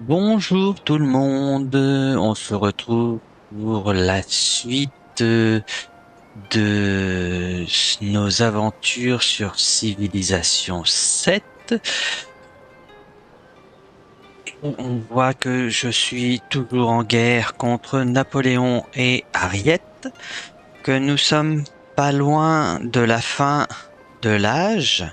Bonjour tout le monde, on se retrouve pour la suite de nos aventures sur Civilisation 7. On voit que je suis toujours en guerre contre Napoléon et Ariette, que nous sommes pas loin de la fin de l'âge.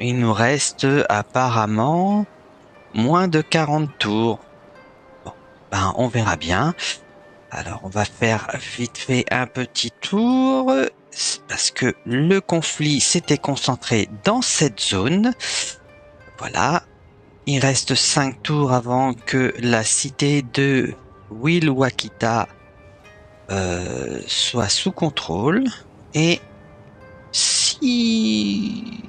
Il nous reste apparemment moins de 40 tours. Bon, ben on verra bien. Alors, on va faire vite fait un petit tour parce que le conflit s'était concentré dans cette zone. Voilà. Il reste 5 tours avant que la cité de Wilwakita soit sous contrôle. Et si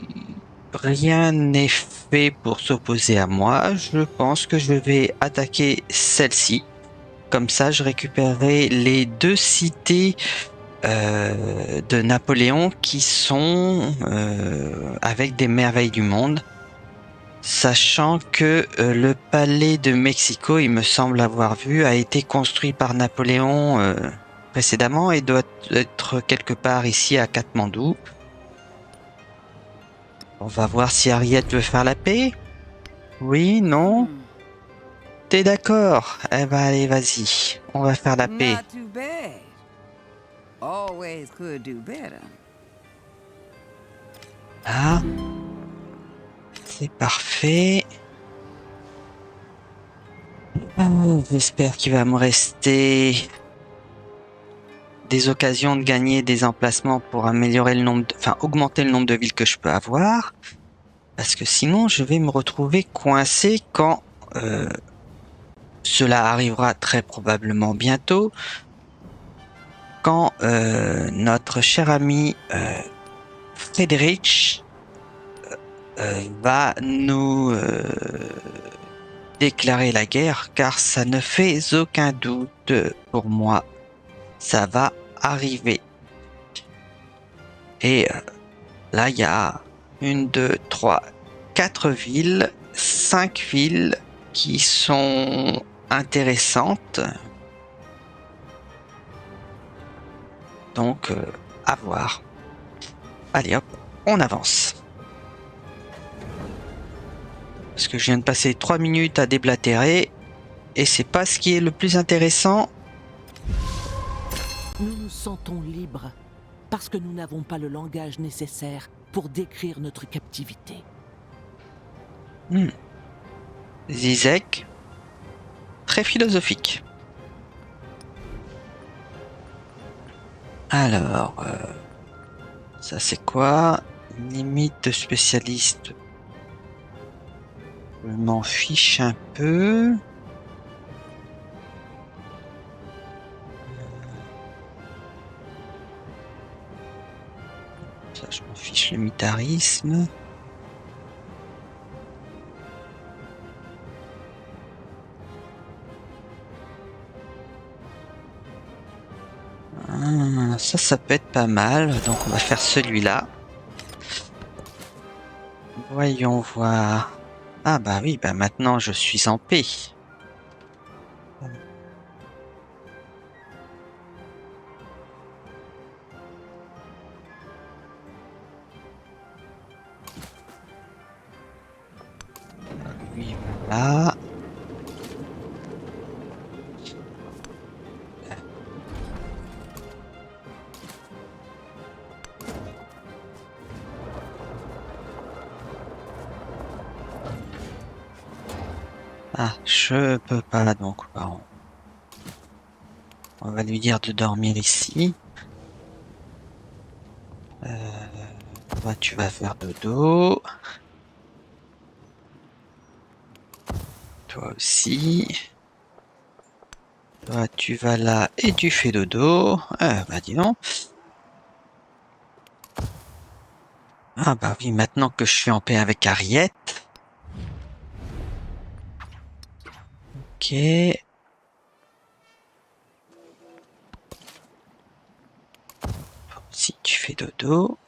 rien n'est fait pour s'opposer à moi, je pense que je vais attaquer celle-ci. Comme ça, je récupérerai les deux cités de Napoléon qui sont avec des merveilles du monde, sachant que le palais de Mexico, il me semble avoir vu, a été construit par Napoléon précédemment et doit être quelque part ici à Katmandou. On va voir si Ariette veut faire la paix. Oui, non? T'es d'accord? Eh ben allez, vas-y, on va faire la paix. Not too bad. Always could do better. Ah, c'est parfait. Ah, j'espère qu'il va me rester des occasions de gagner des emplacements pour améliorer le nombre, enfin augmenter le nombre de villes que je peux avoir, parce que sinon je vais me retrouver coincé quand cela arrivera très probablement bientôt, quand notre cher ami Friedrich va nous déclarer la guerre, car ça ne fait aucun doute pour moi, ça va arriver. Et là, il y a une, deux, trois, quatre villes, cinq villes qui sont intéressantes. Donc, à voir. Allez hop, on avance. Parce que je viens de passer 3 minutes à déblatérer et c'est pas ce qui est le plus intéressant. Nous nous sentons libres parce que nous n'avons pas le langage nécessaire pour décrire notre captivité. Zizek, très philosophique. Alors, ça c'est quoi? Limite de spécialiste. Je m'en fiche un peu. Ça, je m'en fiche le militarisme. Ça peut être pas mal. Donc, on va faire celui-là. Voyons voir. Ah bah oui, bah maintenant je suis en paix. Lui, voilà. Ah, je peux pas, donc bah, on va lui dire de dormir ici. Toi, tu vas faire dodo. Toi aussi. Toi, tu vas là et tu fais dodo. Bah dis donc. Ah bah oui, maintenant que je suis en paix avec Ariette. Ok. Si tu fais dodo.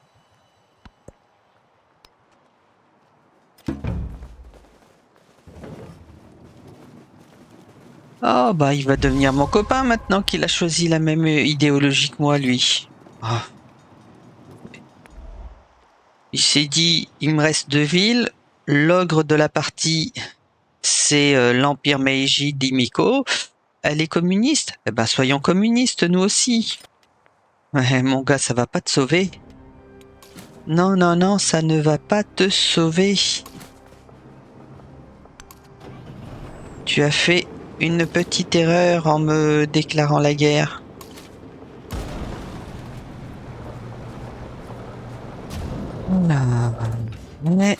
Oh, bah, il va devenir mon copain maintenant qu'il a choisi la même idéologie que moi, lui. Ah. Il s'est dit, il me reste 2 villes. L'ogre de la partie, c'est l'Empire Meiji d'Himiko. Elle est communiste. Eh ben, soyons communistes, nous aussi. Ouais, mon gars, ça va pas te sauver. Non, non, non, ça ne va pas te sauver. Tu as fait une petite erreur en me déclarant la guerre. Oula. Mais...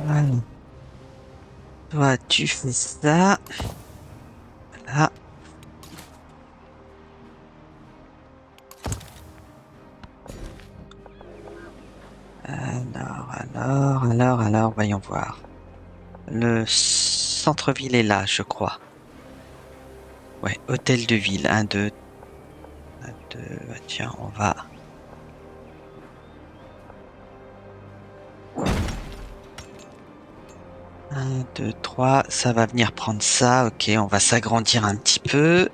Voilà. Toi, tu fais ça. Là. Alors, voyons voir. Le centre-ville est là, je crois. Ouais, hôtel de ville. 1, 2. 1, 2. Tiens, on va... 1, 2, 3. Ça va venir prendre ça. Ok, on va s'agrandir un petit peu.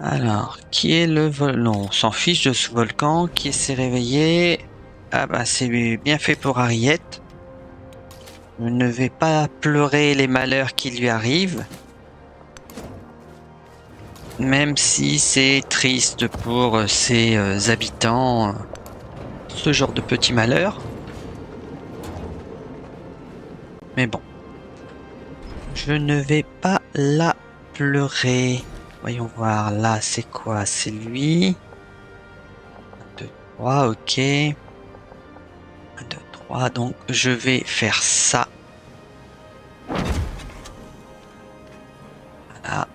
Alors, qui est le vol... Non, on s'en fiche de ce volcan. Qui s'est réveillé? Ah bah, c'est bien fait pour Harriet. Je ne vais pas pleurer les malheurs qui lui arrivent. Même si c'est triste pour ses habitants, ce genre de petits malheurs. Mais bon. Je ne vais pas la pleurer. Voyons voir, là c'est quoi? C'est lui. 1, 2, 3, ok. 1, 2, 3, donc je vais faire ça. Voilà.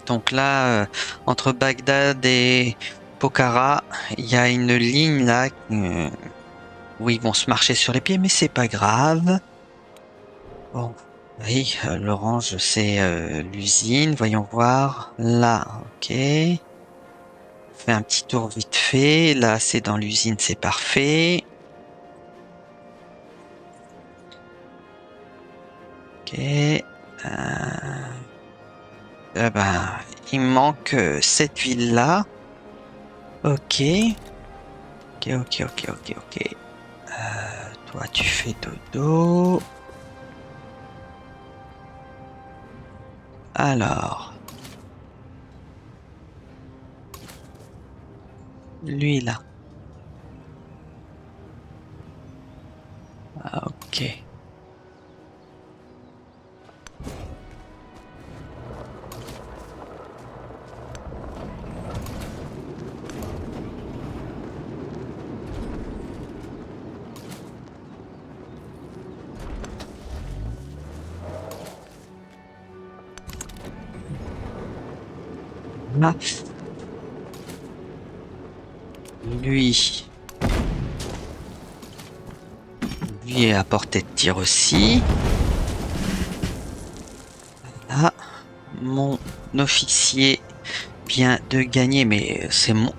Donc là, entre Bagdad et Pokhara, il y a une ligne là où ils vont se marcher sur les pieds, mais c'est pas grave. Bon, oui, l'orange c'est l'usine, voyons voir. Là, ok. On fait un petit tour vite fait. Là, c'est dans l'usine, c'est parfait. Ok. Ben, il me manque cette ville-là. Ok. Ok. Toi, tu fais dodo. Alors. Lui, là. Ah, ok. Là. Lui. Lui est à portée de tir aussi. Là. Mon officier vient de gagner, mais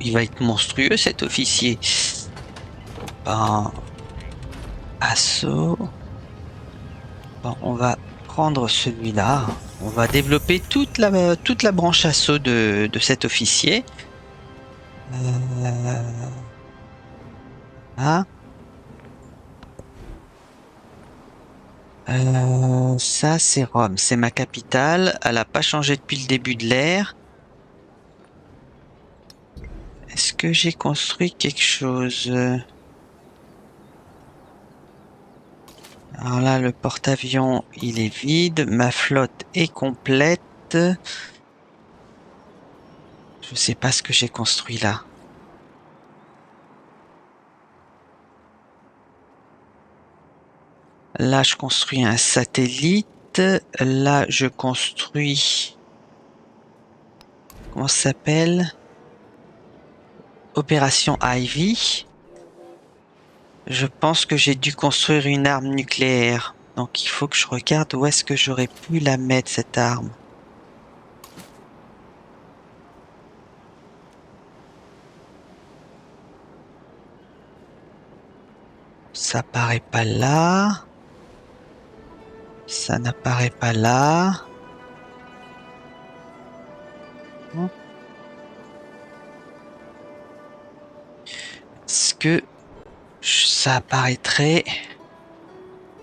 il va être monstrueux cet officier. Ben, assaut. Bon, on va prendre celui-là. On va développer toute la branche assaut de cet officier. Là. Ça, c'est Rome. C'est ma capitale. Elle n'a pas changé depuis le début de l'ère. Est-ce que j'ai construit quelque chose? Alors là, le porte-avions, il est vide. Ma flotte est complète. Je sais pas ce que j'ai construit là. Là, je construis un satellite. Là, je construis... Comment ça s'appelle? Opération Ivy. Je pense que j'ai dû construire une arme nucléaire. Donc, il faut que je regarde où est-ce que j'aurais pu la mettre, cette arme. Ça apparaît pas là. Ça n'apparaît pas là. Est-ce que ça apparaîtrait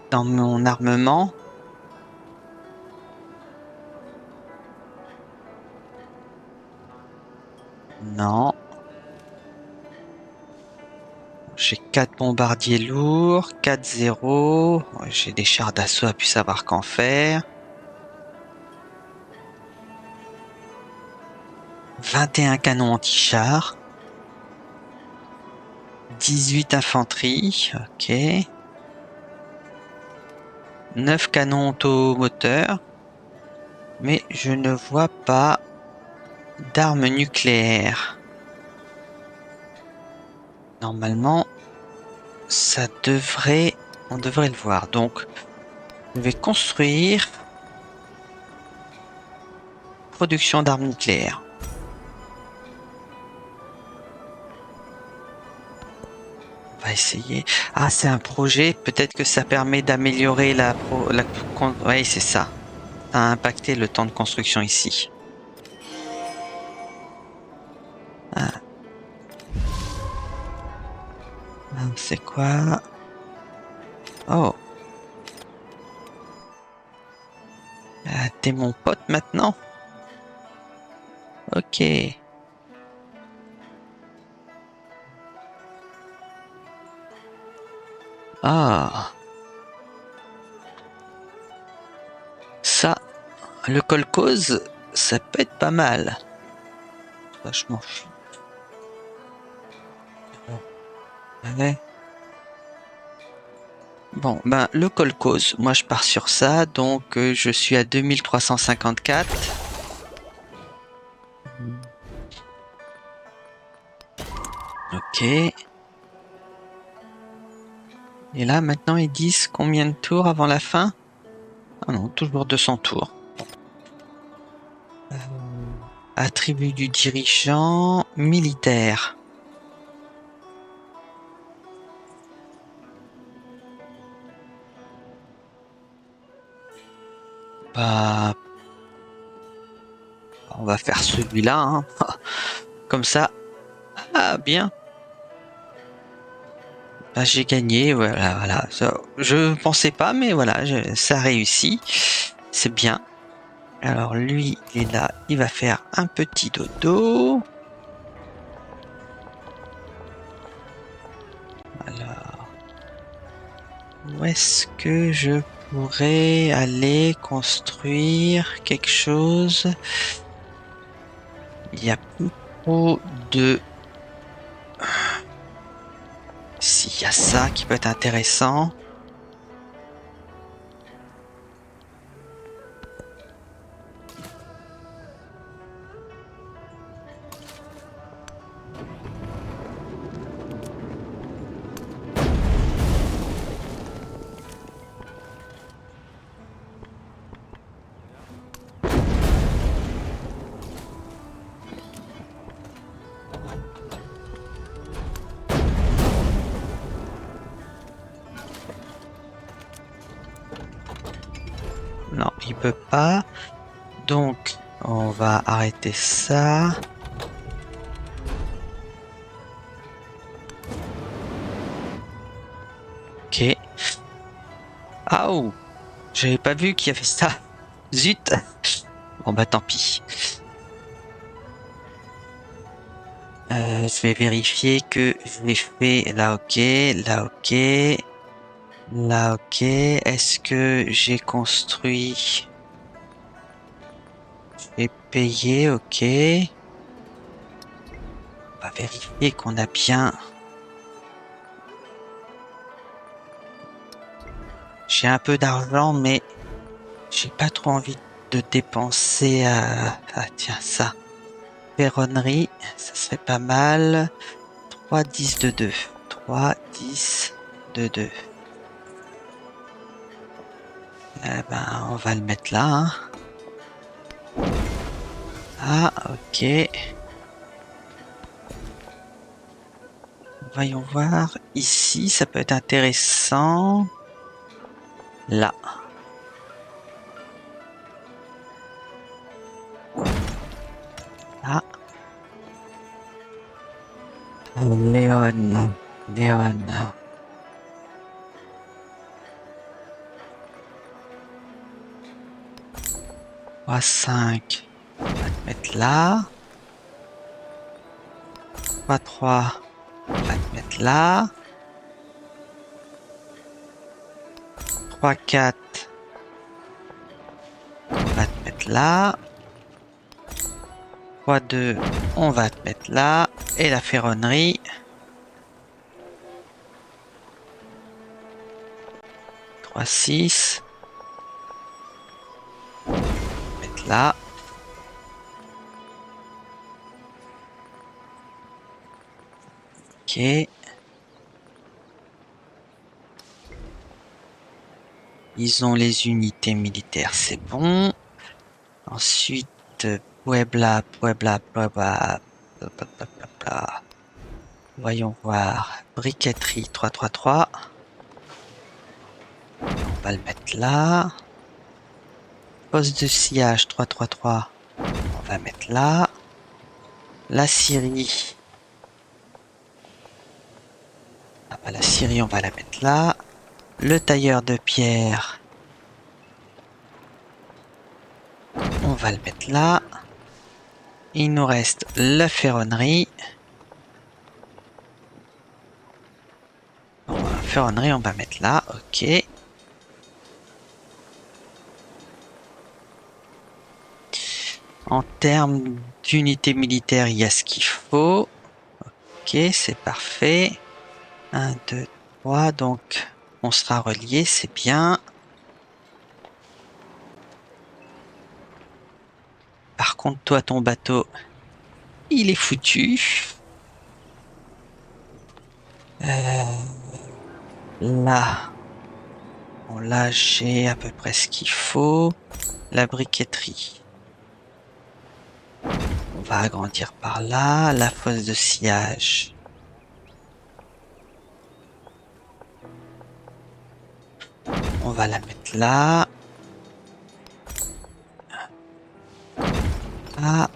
dans mon armement? Non. J'ai 4 bombardiers lourds, 4-0. J'ai des chars d'assaut à plus savoir qu'en faire. 21 canons anti-chars. 18 infanterie, ok. 9 canons automoteurs. Mais je ne vois pas d'armes nucléaires. Normalement, ça devrait... On devrait le voir. Donc, je vais construire... Production d'armes nucléaires. On va essayer. Ah, c'est un projet. Peut-être que ça permet d'améliorer Oui, c'est ça. Ça a impacté le temps de construction ici. Ah. C'est quoi? Oh. T'es mon pote maintenant? Ok. Ah. Ça, le kolkhoz, ça peut être pas mal. Vachement fou. Ouais. Bon, ben, le kolkhoz, moi je pars sur ça, donc je suis à 2354. Ok. Et là, maintenant, ils disent combien de tours avant la fin? Ah non, toujours 200 tours. Attribut du dirigeant militaire. Bah, on va faire celui-là, hein. Comme ça. Ah, bien. Bah, j'ai gagné, voilà. Ça, je pensais pas, mais voilà, ça réussit. C'est bien. Alors lui, il est là, il va faire un petit dodo. Alors, où est-ce que je pourrais aller construire quelque chose? Il y a plus trop de... S'il y a ça qui peut être intéressant. Non, il peut pas. Donc, on va arrêter ça. Ok. Ah, oh, j'avais pas vu qu'il y avait ça. Zut. Bon bah tant pis. Je vais vérifier que je l'ai fait là, ok, là, ok, là, ok. Est-ce que j'ai construit? Et payer, ok. On va vérifier qu'on a bien. J'ai un peu d'argent, mais j'ai pas trop envie de dépenser à... Ah tiens, ça. Ferronnerie, ça serait pas mal. 3, 10 de 2. 3, 10 de 2. Eh ben, on va le mettre là. Hein. Ah, ok. Voyons voir. Ici, ça peut être intéressant. Là. Là. Léon. Léon. 3, 5. On va te mettre là. 3, 3. On va te mettre là. 3, 4. On va te mettre là. 3, 2. On va te mettre là. Et la ferronnerie. 3, 6. Mettre là. Ok. Ils ont les unités militaires, c'est bon. Ensuite, Puebla, Puebla, Puebla. Blablabla. Voyons voir. Briqueterie 333. On va le mettre là. Poste de sillage 333. On va mettre là. La Syrie. Ah bah, la Syrie, on va la mettre là. Le tailleur de pierre. On va le mettre là. Il nous reste la ferronnerie. Bon, la ferronnerie, on va mettre là. Ok. En termes d'unité militaire, il y a ce qu'il faut. Ok, c'est parfait. 1, 2, 3. Donc, on sera relié, c'est bien. Par contre, toi, ton bateau, il est foutu. Là, bon, là, j'ai à peu près ce qu'il faut. La briqueterie. On va agrandir par là. La fosse de sillage. On va la mettre là. Ah.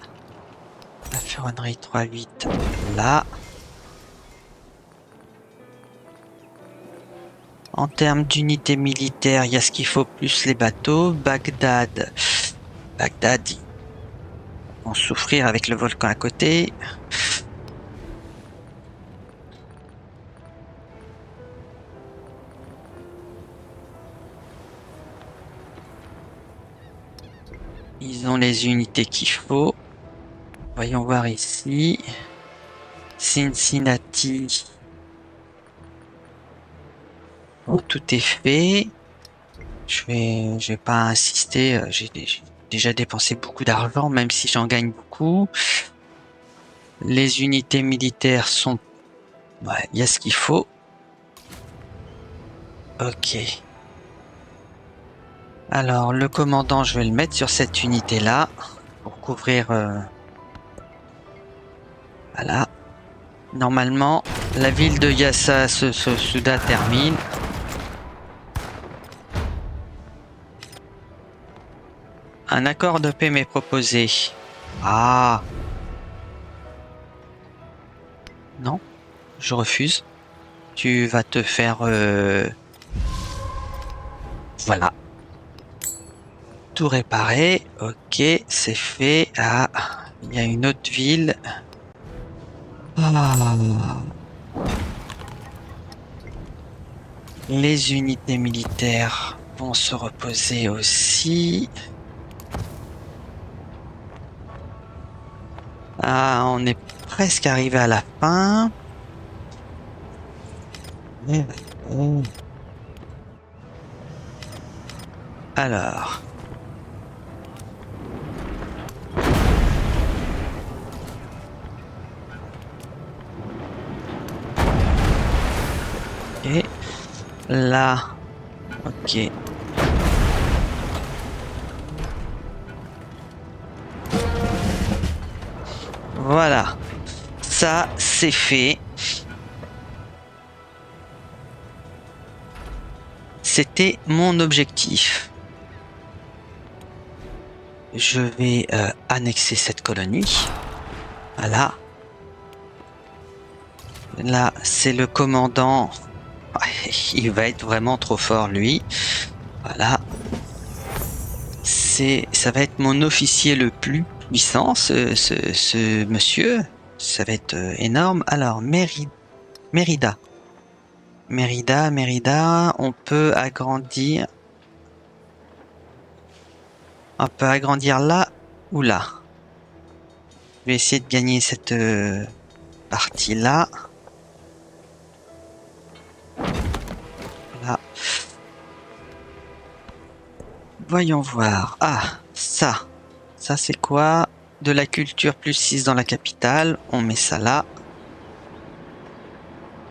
La ferronnerie 3-8 là. En termes d'unités militaires, il y a ce qu'il faut plus les bateaux. Bagdad. Bagdad, ils vont souffrir avec le volcan à côté. Ils ont les unités qu'il faut. Voyons voir ici. Cincinnati. Bon, tout est fait. Je vais pas insister. J'ai déjà dépensé beaucoup d'argent, même si j'en gagne beaucoup. Les unités militaires sont... Ouais, il y a ce qu'il faut. Ok. Alors, le commandant, je vais le mettre sur cette unité-là pour couvrir... Voilà. Normalement, la ville de Yassa Souda termine. Un accord de paix m'est proposé. Ah. Non, je refuse. Tu vas te faire... Voilà. Tout réparé. Ok, c'est fait. Ah, il y a une autre ville. Ah. Les unités militaires vont se reposer aussi. Ah, on est presque arrivé à la fin. Alors. Ok. Là. Ok. Voilà. Ça, c'est fait. C'était mon objectif. Je vais annexer cette colonie. Voilà. Là, c'est le commandant. Il va être vraiment trop fort, lui. Voilà. Ça va être mon officier le plus puissant, ce monsieur. Ça va être énorme. Alors, Mérida. Mérida, on peut agrandir. On peut agrandir là ou là. Je vais essayer de gagner cette partie-là. Là. Voyons voir. Ah, ça. Ça, c'est quoi? De la culture plus 6 dans la capitale. On met ça là.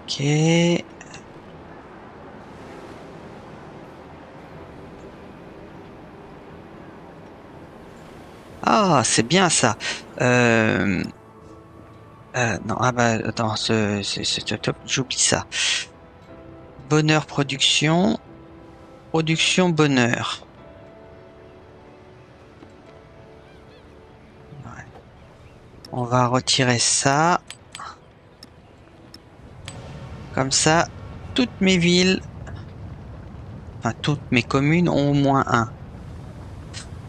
Ok. Ah, c'est bien ça. Non, ah bah, attends, top, j'oublie ça. Bonheur, production. Production, bonheur. Ouais. On va retirer ça. Comme ça, toutes mes villes, enfin toutes mes communes ont au moins un.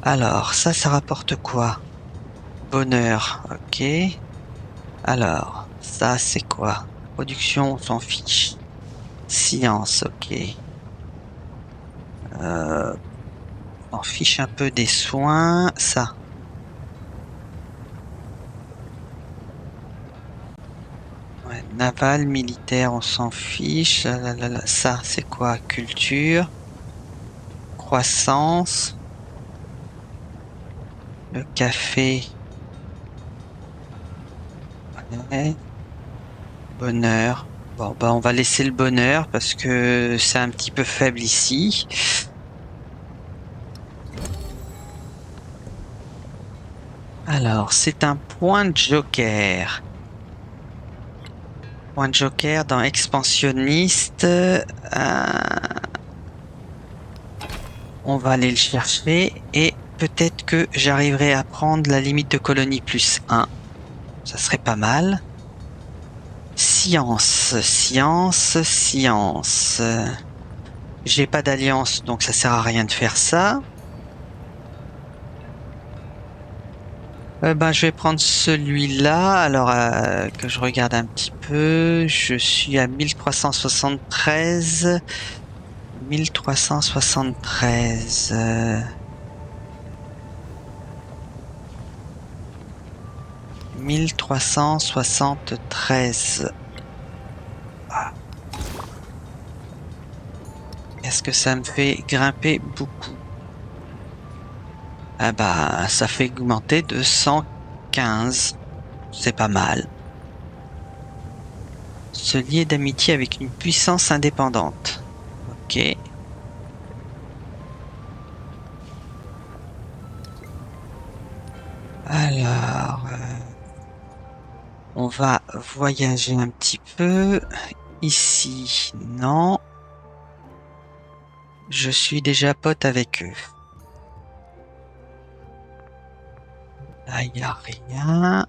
Alors, ça rapporte quoi? Bonheur, ok. Alors, ça c'est quoi? Production, on s'en fiche. Science, ok. On s'en fiche un peu des soins, ça. Ouais, naval, militaire, on s'en fiche. Ça, c'est quoi? Culture, croissance, le café. Ouais. Bonheur. Bon, bah, on va laisser le bonheur parce que c'est un petit peu faible ici. Alors, c'est un point de joker. Point de joker dans expansionniste. On va aller le chercher et peut-être que j'arriverai à prendre la limite de colonie plus 1. Ça serait pas mal. Science. J'ai pas d'alliance, donc ça sert à rien de faire ça. Ben, je vais prendre celui-là. Alors, que je regarde un petit peu. Je suis à 1373. 1373. 1373. Est-ce que ça me fait grimper beaucoup? Ah bah, ça fait augmenter de 115. C'est pas mal. Se lier d'amitié avec une puissance indépendante. Ok. Alors, on va voyager un petit peu. Ici, non. Je suis déjà pote avec eux. Là, il n'y a rien.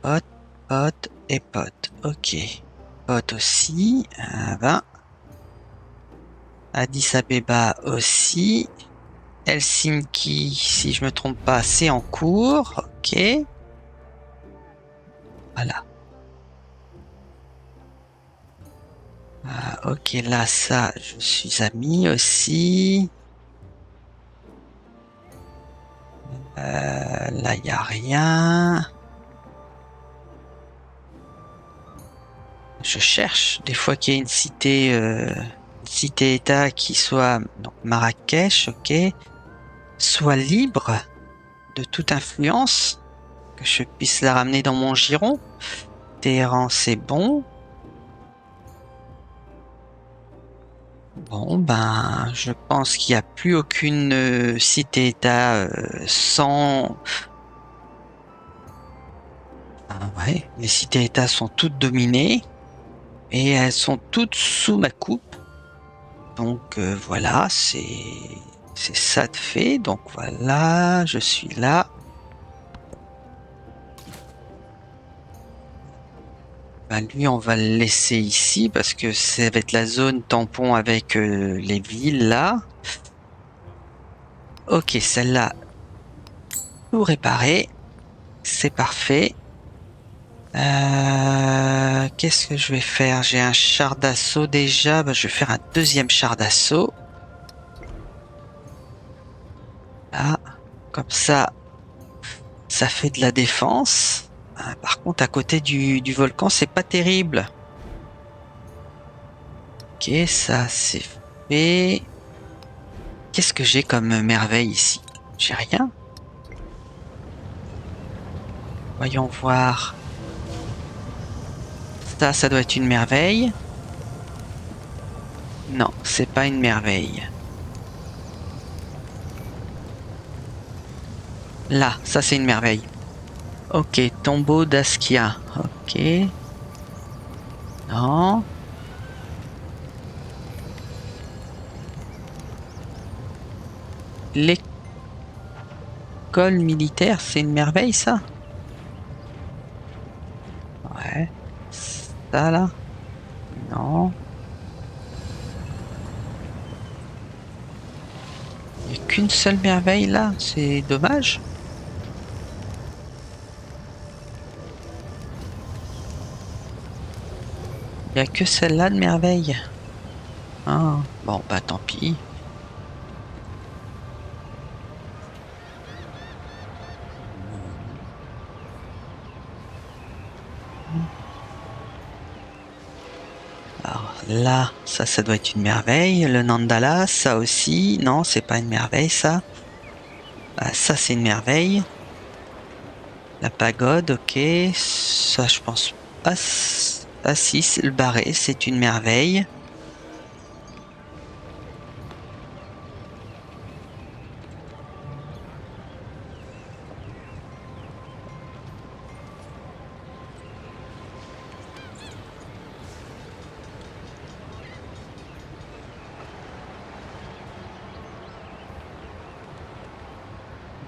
Pote et pote. Ok. Pote aussi. Ben. Addis Abeba aussi. Helsinki, si je me trompe pas, c'est en cours. Ok. Voilà. Ok, là, ça, je suis ami aussi. Là, il n'y a rien. Je cherche des fois qu'il y ait une cité-État qui soit donc Marrakech, ok, soit libre de toute influence, que je puisse la ramener dans mon giron. Téhéran, c'est bon. Bon, ben, je pense qu'il n'y a plus aucune cité-État sans... Ah ouais, les cités-États sont toutes dominées et elles sont toutes sous ma coupe. Donc voilà, c'est ça de fait. Donc voilà, je suis là. Ben, lui, on va le laisser ici parce que ça va être la zone tampon avec les villes là. Ok, celle-là, tout réparé. C'est parfait. Qu'est-ce que je vais faire? J'ai un char d'assaut déjà. Ben, je vais faire un deuxième char d'assaut. Là, comme ça fait de la défense. Par contre, à côté du volcan, c'est pas terrible. Ok, ça c'est fait. Qu'est-ce que j'ai comme merveille ici? J'ai rien. Voyons voir. Ça doit être une merveille. Non, c'est pas une merveille. Là, ça c'est une merveille. Ok, tombeau d'Askia. Ok. Non. L'école militaire, c'est une merveille ça? Ouais. Ça là? Non. Il n'y a qu'une seule merveille là, c'est dommage. Il n'y a que celle-là de merveille. Ah, bon, bah tant pis. Alors là, ça doit être une merveille. Le Nandala, ça aussi. Non, c'est pas une merveille, ça. Ah, ça, c'est une merveille. La pagode, ok. Ça, je pense. Ah, ah si, le barré, c'est une merveille.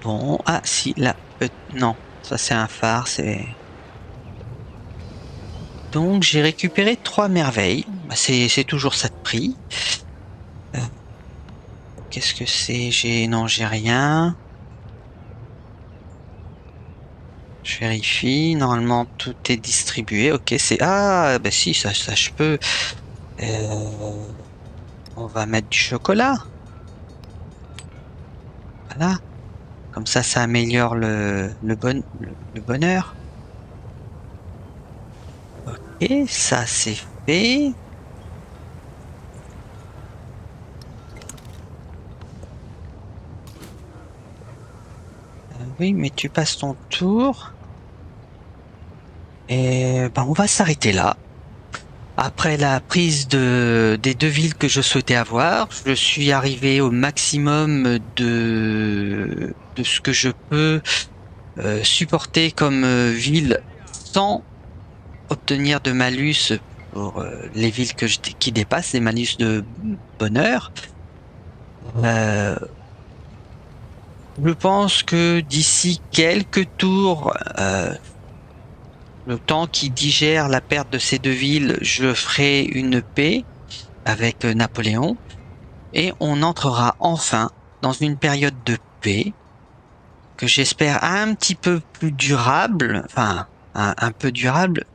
Bon, ah si, là, non, ça c'est un phare, c'est... Donc j'ai récupéré 3 merveilles. Bah, c'est toujours ça de prix. Qu'est-ce que c'est? Non, j'ai rien. Je vérifie. Normalement, tout est distribué. Ok, c'est... Ah, bah si, ça je peux. On va mettre du chocolat. Voilà. Comme ça améliore le bonheur. Ok, ça c'est fait. Oui, mais tu passes ton tour. Et ben, on va s'arrêter là. Après la prise des 2 villes que je souhaitais avoir, je suis arrivé au maximum de ce que je peux supporter comme ville sans obtenir de malus pour les villes qui dépassent, les malus de bonheur. Euh, je pense que d'ici quelques tours, le temps qui digère la perte de ces 2 villes, je ferai une paix avec Napoléon et on entrera enfin dans une période de paix que j'espère un petit peu plus durable, enfin un peu durable,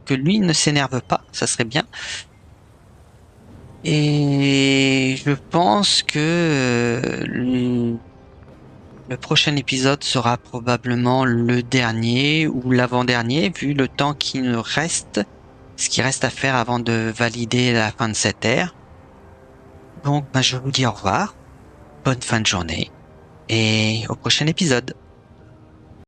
que lui ne s'énerve pas, ça serait bien. Et je pense que Le prochain épisode sera probablement le dernier ou l'avant-dernier, vu le temps qui nous reste, ce qui reste à faire avant de valider la fin de cette ère. Donc, je vous dis au revoir, bonne fin de journée et au prochain épisode.